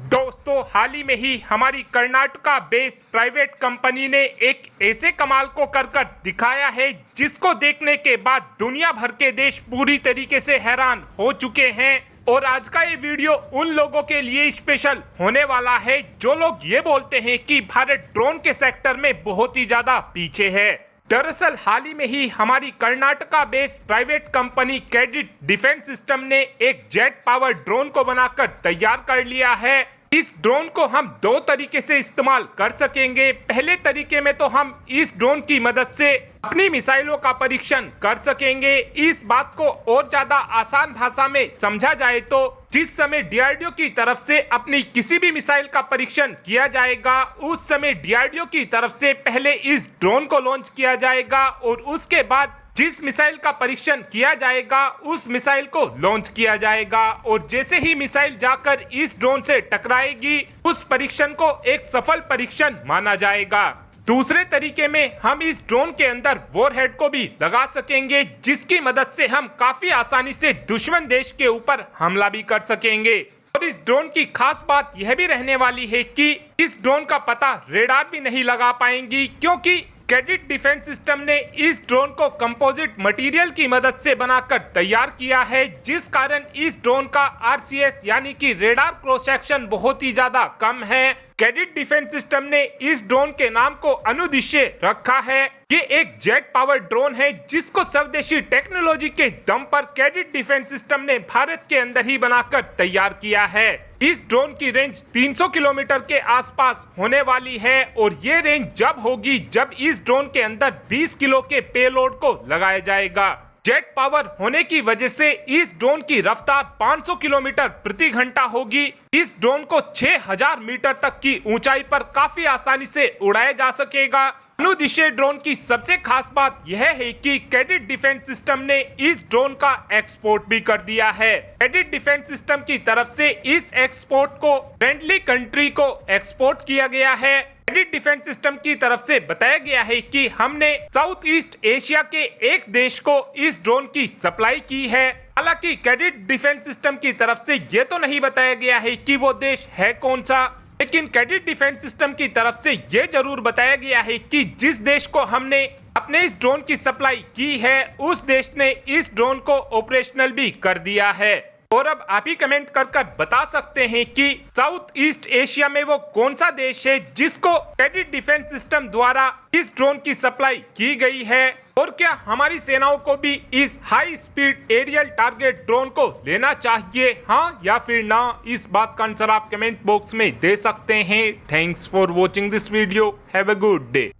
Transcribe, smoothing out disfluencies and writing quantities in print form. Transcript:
दोस्तों, हाल ही में ही हमारी कर्नाटका बेस्ड प्राइवेट कंपनी ने एक ऐसे कमाल को कर दिखाया है जिसको देखने के बाद दुनिया भर के देश पूरी तरीके से हैरान हो चुके हैं। और आज का ये वीडियो उन लोगों के लिए स्पेशल होने वाला है जो लोग ये बोलते हैं कि भारत ड्रोन के सेक्टर में बहुत ही ज्यादा पीछे है। दरअसल हाल ही में ही हमारी Karnataka based private company Kadet defence system ने एक जेट पावर ड्रोन को बनाकर तैयार कर लिया है। इस ड्रोन को हम दो तरीके से इस्तेमाल कर सकेंगे। पहले तरीके में तो हम इस ड्रोन की मदद से अपनी मिसाइलों का परीक्षण कर सकेंगे। इस बात को और ज्यादा आसान भाषा में समझा जाए तो जिस समय डीआरडीओ की तरफ से अपनी किसी भी मिसाइल का परीक्षण किया जाएगा, उस समय डीआरडीओ की तरफ से पहले इस ड्रोन को लॉन्च किया जाएगा और उसके बाद जिस मिसाइल का परीक्षण किया जाएगा उस मिसाइल को लॉन्च किया जाएगा। और जैसे ही मिसाइल जाकर इस ड्रोन से टकराएगी, उस परीक्षण को एक सफल परीक्षण माना जाएगा। दूसरे तरीके में हम इस ड्रोन के अंदर वॉरहेड को भी लगा सकेंगे, जिसकी मदद से हम काफी आसानी से दुश्मन देश के ऊपर हमला भी कर सकेंगे। और इस ड्रोन की खास बात यह भी रहने वाली है कि इस ड्रोन का पता रेडार भी नहीं लगा पाएंगी, क्योंकि कैडिट डिफेंस सिस्टम ने इस ड्रोन को कंपोजिट मटेरियल की मदद से बनाकर तैयार किया है, जिस कारण इस ड्रोन का आरसीएस यानी कि रेडार क्रॉस सेक्शन बहुत ही ज्यादा कम है। कैडिट डिफेंस सिस्टम ने इस ड्रोन के नाम को अनुदेश्य रखा है। ये एक जेट पावर ड्रोन है जिसको स्वदेशी टेक्नोलॉजी के दम पर कैडिट डिफेंस सिस्टम ने भारत के अंदर ही बनाकर तैयार किया है। इस ड्रोन की रेंज 300 किलोमीटर के आसपास होने वाली है और ये रेंज जब होगी जब इस ड्रोन के अंदर 20 किलो के पेलोड को लगाया जाएगा। जेट पावर होने की वजह से इस ड्रोन की रफ्तार 500 किलोमीटर प्रति घंटा होगी। इस ड्रोन को 6000 मीटर तक की ऊंचाई पर काफी आसानी से उड़ाया जा सकेगा। अनुदेशीय ड्रोन की सबसे खास बात यह है कि कैडिट डिफेंस सिस्टम ने इस ड्रोन का एक्सपोर्ट भी कर दिया है। कैडिट डिफेंस सिस्टम की तरफ से इस एक्सपोर्ट को फ्रेंडली कंट्री को एक्सपोर्ट किया गया है। कैडिट डिफेंस सिस्टम की तरफ से बताया गया है कि हमने साउथ ईस्ट एशिया के एक देश को इस ड्रोन की सप्लाई की है। हालांकि कैडिट डिफेंस सिस्टम की तरफ से यह तो नहीं बताया गया है कि वो देश है कौन सा, लेकिन कैडिट डिफेंस सिस्टम की तरफ से यह जरूर बताया गया है कि जिस देश को हमने अपने इस ड्रोन की सप्लाई की है, उस देश ने इस ड्रोन को ऑपरेशनल भी कर दिया है। और अब आप ही कमेंट कर बता सकते हैं कि साउथ ईस्ट एशिया में वो कौन सा देश है जिसको कैडिट डिफेंस सिस्टम द्वारा इस ड्रोन की सप्लाई की गई है। और क्या हमारी सेनाओं को भी इस high speed aerial target drone को लेना चाहिए, हाँ या फिर ना? इस बात का आंसर आप कमेंट बॉक्स में दे सकते हैं। Thanks for watching this video. Have a good day.